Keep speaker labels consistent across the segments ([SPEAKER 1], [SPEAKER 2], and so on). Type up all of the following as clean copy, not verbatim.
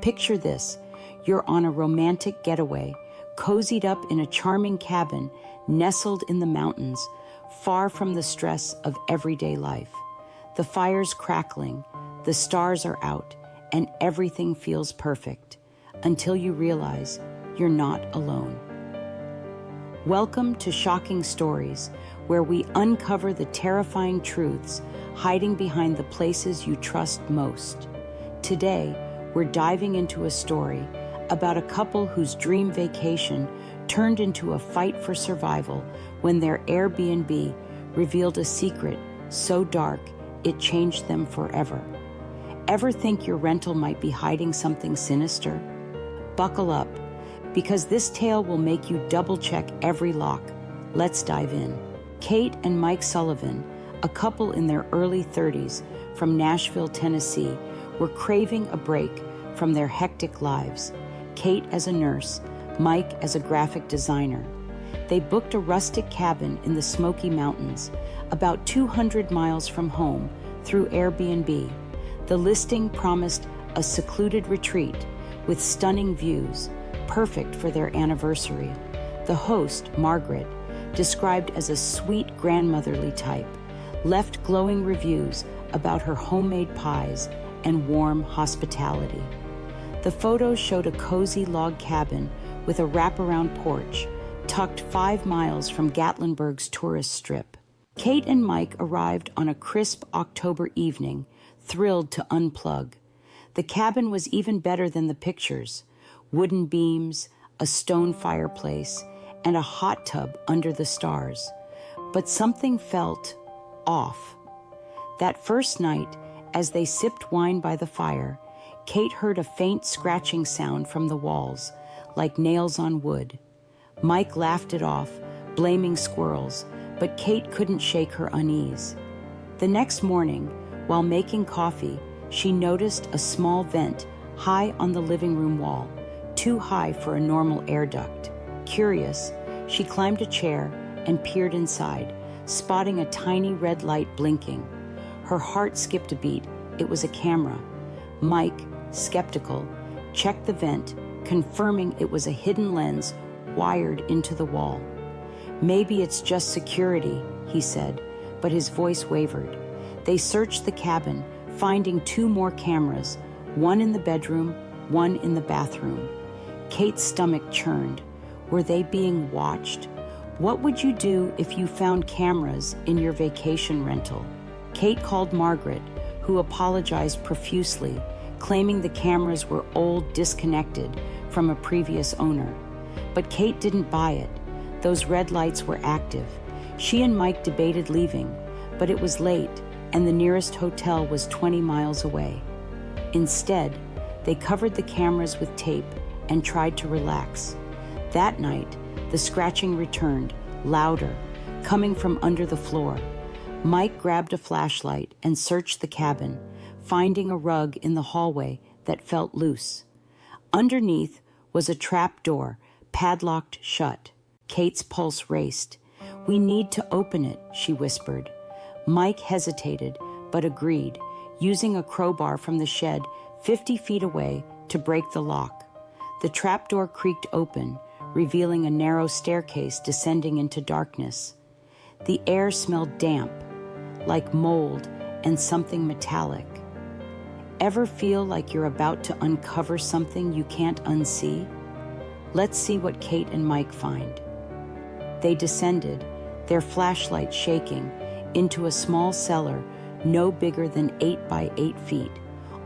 [SPEAKER 1] Picture this. You're on a romantic getaway, cozied up in a charming cabin, nestled in the mountains, far from the stress of everyday life. The fire's crackling, the stars are out, and everything feels perfect, until you realize you're not alone. Welcome to Shocking Stories, where we uncover the terrifying truths hiding behind the places you trust most. Today, we're diving into a story about a couple whose dream vacation turned into a fight for survival when their Airbnb revealed a secret so dark it changed them forever. Ever think your rental might be hiding something sinister? Buckle up, because this tale will make you double-check every lock. Let's dive in. Kate and Mike Sullivan, a couple in their early 30s from Nashville, Tennessee, were craving a break from their hectic lives. Kate as a nurse, Mike as a graphic designer. They booked a rustic cabin in the Smoky Mountains, about 200 miles from home, through Airbnb. The listing promised a secluded retreat with stunning views, perfect for their anniversary. The host, Margaret, described as a sweet grandmotherly type, left glowing reviews about her homemade pies and warm hospitality. The photos showed a cozy log cabin with a wraparound porch, tucked 5 miles from Gatlinburg's tourist strip. Kate and Mike arrived on a crisp October evening, thrilled to unplug. The cabin was even better than the pictures: wooden beams, a stone fireplace, and a hot tub under the stars. But something felt off. That first night, as they sipped wine by the fire, Kate heard a faint scratching sound from the walls, like nails on wood. Mike laughed it off, blaming squirrels, but Kate couldn't shake her unease. The next morning, while making coffee, she noticed a small vent high on the living room wall, too high for a normal air duct. Curious, she climbed a chair and peered inside, spotting a tiny red light blinking. Her heart skipped a beat. It was a camera. Mike, skeptical, checked the vent, confirming it was a hidden lens wired into the wall. "Maybe it's just security," he said, but his voice wavered. They searched the cabin, finding 2 more cameras, one in the bedroom, one in the bathroom. Kate's stomach churned. Were they being watched? What would you do if you found cameras in your vacation rental? Kate called Margaret, who apologized profusely, claiming the cameras were old, disconnected from a previous owner. But Kate didn't buy it. Those red lights were active. She and Mike debated leaving, but it was late, and the nearest hotel was 20 miles away. Instead, they covered the cameras with tape and tried to relax. That night, the scratching returned, louder, coming from under the floor. Mike grabbed a flashlight and searched the cabin, finding a rug in the hallway that felt loose. Underneath was a trap door, padlocked shut. Kate's pulse raced. "We need to open it," she whispered. Mike hesitated, but agreed, using a crowbar from the shed 50 feet away to break the lock. The trapdoor creaked open, revealing a narrow staircase descending into darkness. The air smelled damp, like mold and something metallic. Ever feel like you're about to uncover something you can't unsee? Let's see what Kate and Mike find. They descended, their flashlight shaking, into a small cellar no bigger than 8 by 8 feet.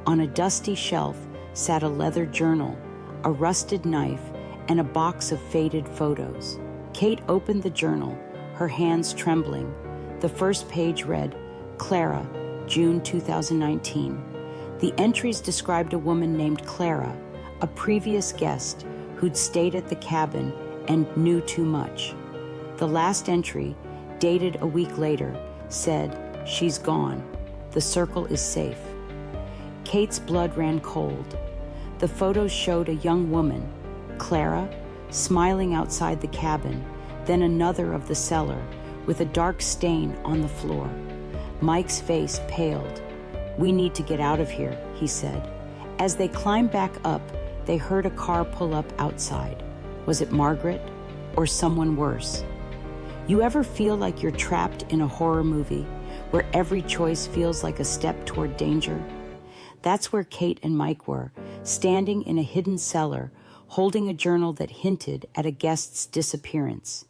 [SPEAKER 1] On a dusty shelf sat a leather journal, a rusted knife, and a box of faded photos. Kate opened the journal, her hands trembling. The first page read, "Clara, June 2019. The entries described a woman named Clara, a previous guest who'd stayed at the cabin and knew too much. The last entry, dated a week later, said, "She's gone. The circle is safe." Kate's blood ran cold. The photos showed a young woman, Clara, smiling outside the cabin, then another of the cellar, with a dark stain on the floor. Mike's face paled. "We need to get out of here," he said. As they climbed back up, they heard a car pull up outside. Was it Margaret or someone worse? You ever feel like you're trapped in a horror movie where every choice feels like a step toward danger? That's where Kate and Mike were, standing in a hidden cellar, holding a journal that hinted at a guest's disappearance.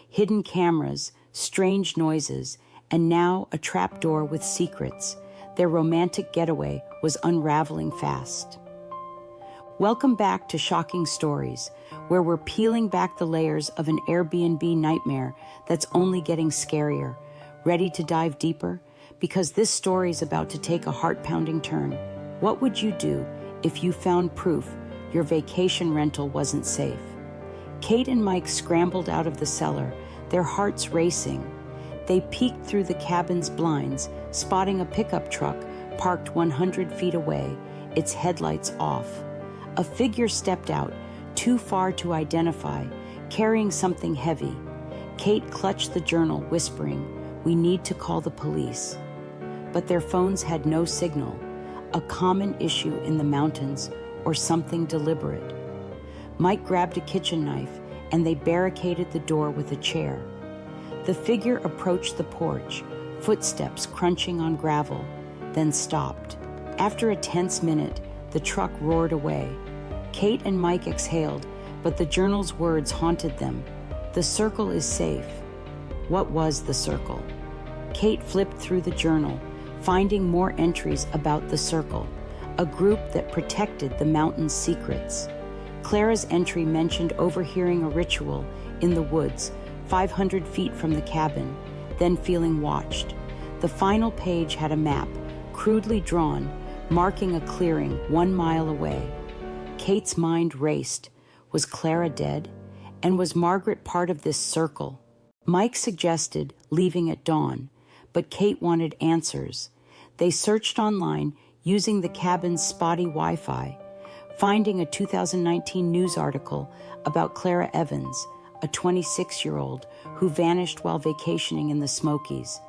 [SPEAKER 1] Hidden cameras, strange noises, and now a trapdoor with secrets. Their romantic getaway was unraveling fast. Welcome back to Shocking Stories, where we're peeling back the layers of an Airbnb nightmare that's only getting scarier. Ready to dive deeper? Because this story is about to take a heart-pounding turn. What would you do if you found proof your vacation rental wasn't safe? Kate and Mike scrambled out of the cellar, their hearts racing. They peeked through the cabin's blinds, spotting a pickup truck parked 100 feet away, its headlights off. A figure stepped out, too far to identify, carrying something heavy. Kate clutched the journal, whispering, "We need to call the police." But their phones had no signal, a common issue in the mountains or something deliberate. Mike grabbed a kitchen knife and they barricaded the door with a chair. The figure approached the porch, footsteps crunching on gravel, then stopped. After a tense minute, the truck roared away. Kate and Mike exhaled, but the journal's words haunted them. The circle is safe. What was the circle? Kate flipped through the journal, finding more entries about the circle, a group that protected the mountain's secrets. Clara's entry mentioned overhearing a ritual in the woods, 500 feet from the cabin, then feeling watched. The final page had a map, crudely drawn, marking a clearing 1 mile away. Kate's mind raced. Was Clara dead? And was Margaret part of this circle? Mike suggested leaving at dawn, but Kate wanted answers. They searched online using the cabin's spotty Wi-Fi, finding a 2019 news article about Clara Evans, a 26-year-old who vanished while vacationing in the Smokies.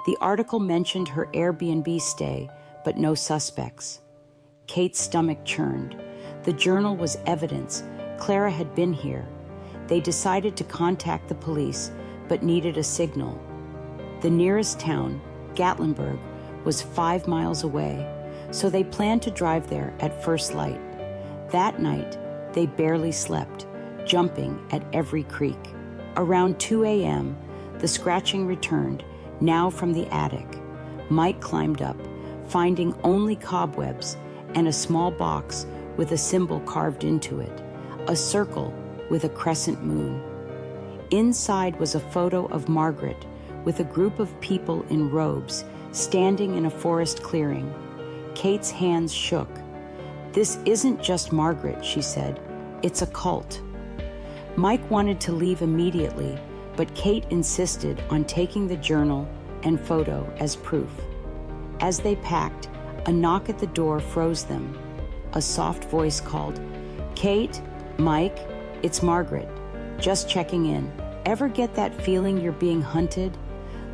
[SPEAKER 1] The article mentioned her Airbnb stay, but no suspects. Kate's stomach churned. The journal was evidence. Clara had been here. They decided to contact the police, but needed a signal. The nearest town, Gatlinburg, was 5 miles away, so they planned to drive there at first light. That night, they barely slept, jumping at every creek. Around 2 a.m., the scratching returned, now from the attic. Mike climbed up, finding only cobwebs and a small box with a symbol carved into it, a circle with a crescent moon. Inside was a photo of Margaret with a group of people in robes standing in a forest clearing. Kate's hands shook. "This isn't just Margaret," she said. "It's a cult." Mike wanted to leave immediately, but Kate insisted on taking the journal and photo as proof. As they packed, a knock at the door froze them. A soft voice called, "Kate, Mike, it's Margaret. Just checking in. Ever get that feeling you're being hunted?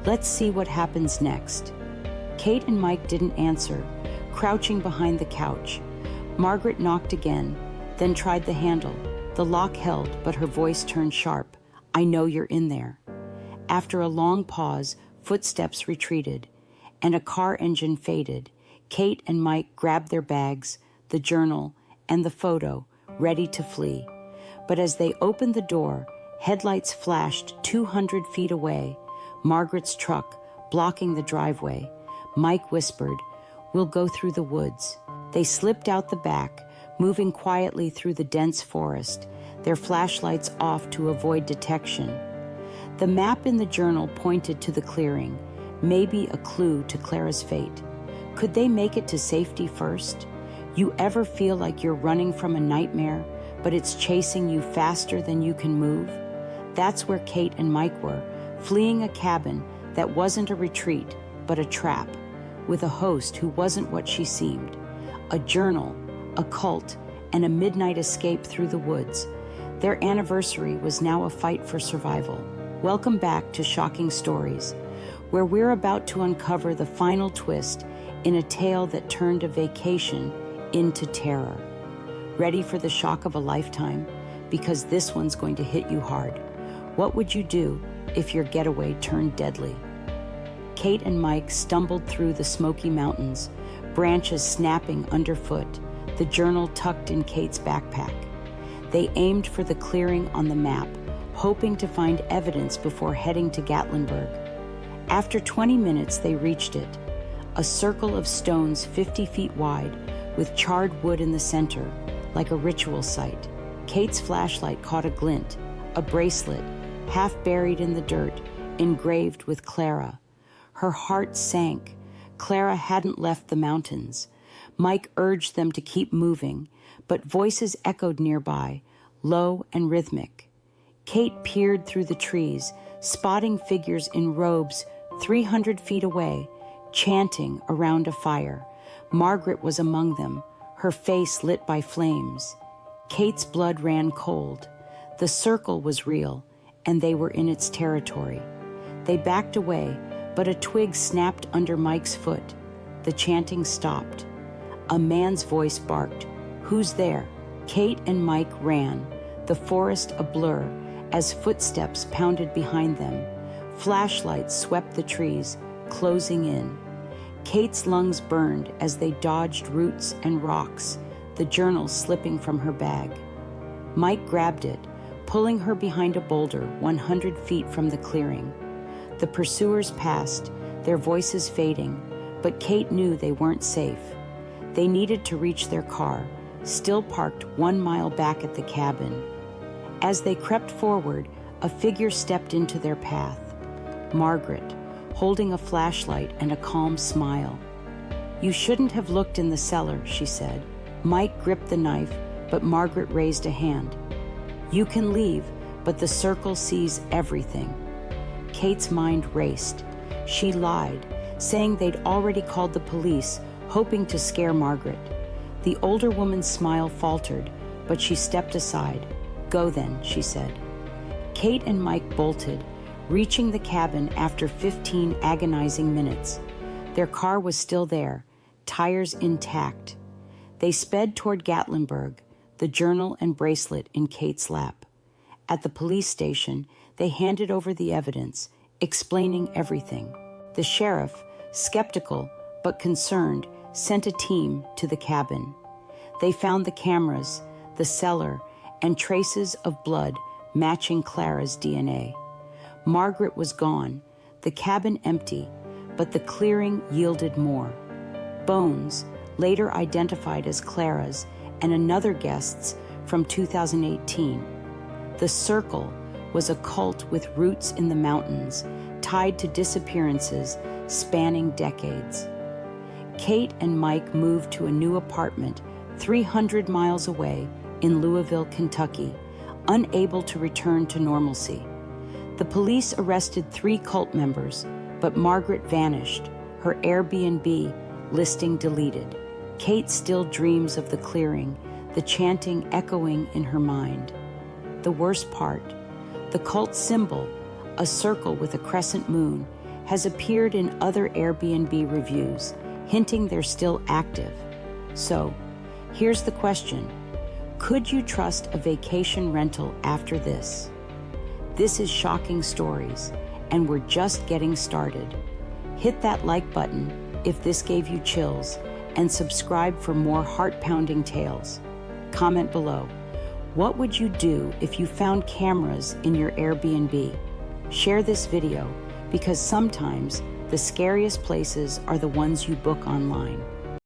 [SPEAKER 1] Let's see what happens next." Kate and Mike didn't answer, crouching behind the couch. Margaret knocked again, then tried the handle. The lock held, but her voice turned sharp. "I know you're in there." After a long pause, footsteps retreated, and a car engine faded. Kate and Mike grabbed their bags, the journal, and the photo, ready to flee. But as they opened the door, headlights flashed 200 feet away, Margaret's truck blocking the driveway. Mike whispered, "We'll go through the woods." They slipped out the back, moving quietly through the dense forest, their flashlights off to avoid detection. The map in the journal pointed to the clearing, maybe a clue to Clara's fate. Could they make it to safety first? You ever feel like you're running from a nightmare, but it's chasing you faster than you can move? That's where Kate and Mike were, fleeing a cabin that wasn't a retreat, but a trap, with a host who wasn't what she seemed. A journal, a cult, and a midnight escape through the woods. Their anniversary was now a fight for survival. Welcome back to Shocking Stories, where we're about to uncover the final twist in a tale that turned a vacation into terror. Ready for the shock of a lifetime? Because this one's going to hit you hard. What would you do if your getaway turned deadly? Kate and Mike stumbled through the Smoky Mountains, branches snapping underfoot, the journal tucked in Kate's backpack. They aimed for the clearing on the map, hoping to find evidence before heading to Gatlinburg. After 20 minutes, they reached it, a circle of stones 50 feet wide, with charred wood in the center, like a ritual site. Kate's flashlight caught a glint, a bracelet, half buried in the dirt, engraved with Clara. Her heart sank. Clara hadn't left the mountains. Mike urged them to keep moving, but voices echoed nearby, low and rhythmic. Kate peered through the trees, spotting figures in robes 300 feet away, chanting around a fire. Margaret was among them, her face lit by flames. Kate's blood ran cold. The circle was real, and they were in its territory. They backed away, but a twig snapped under Mike's foot. The chanting stopped. A man's voice barked, "Who's there?" Kate and Mike ran, the forest a blur, as footsteps pounded behind them. Flashlights swept the trees, closing in. Kate's lungs burned as they dodged roots and rocks, the journal slipping from her bag. Mike grabbed it, pulling her behind a boulder 100 feet from the clearing. The pursuers passed, their voices fading, but Kate knew they weren't safe. They needed to reach their car, still parked 1 mile back at the cabin. As they crept forward, a figure stepped into their path. Margaret, holding a flashlight and a calm smile. "You shouldn't have looked in the cellar," she said. Mike gripped the knife, but Margaret raised a hand. "You can leave, but the circle sees everything." Kate's mind raced. She lied, saying they'd already called the police, hoping to scare Margaret. The older woman's smile faltered, but she stepped aside. "Go then," she said. Kate and Mike bolted, reaching the cabin after 15 agonizing minutes. Their car was still there, tires intact. They sped toward Gatlinburg, the journal and bracelet in Kate's lap. At the police station, they handed over the evidence, explaining everything. The sheriff, skeptical but concerned, sent a team to the cabin. They found the cameras, the cellar, and traces of blood matching Clara's DNA. Margaret was gone, the cabin empty, but the clearing yielded more. Bones, later identified as Clara's and another guest's from 2018. The circle was a cult with roots in the mountains, tied to disappearances spanning decades. Kate and Mike moved to a new apartment 300 miles away in Louisville, Kentucky, unable to return to normalcy. The police arrested 3 cult members, but Margaret vanished, her Airbnb listing deleted. Kate still dreams of the clearing, the chanting echoing in her mind. The worst part, the cult symbol, a circle with a crescent moon, has appeared in other Airbnb reviews, hinting they're still active. So, here's the question. Could you trust a vacation rental after this? This is Shocking Stories, and we're just getting started. Hit that like button if this gave you chills, and subscribe for more heart-pounding tales. Comment below. What would you do if you found cameras in your Airbnb? Share this video, because sometimes the scariest places are the ones you book online.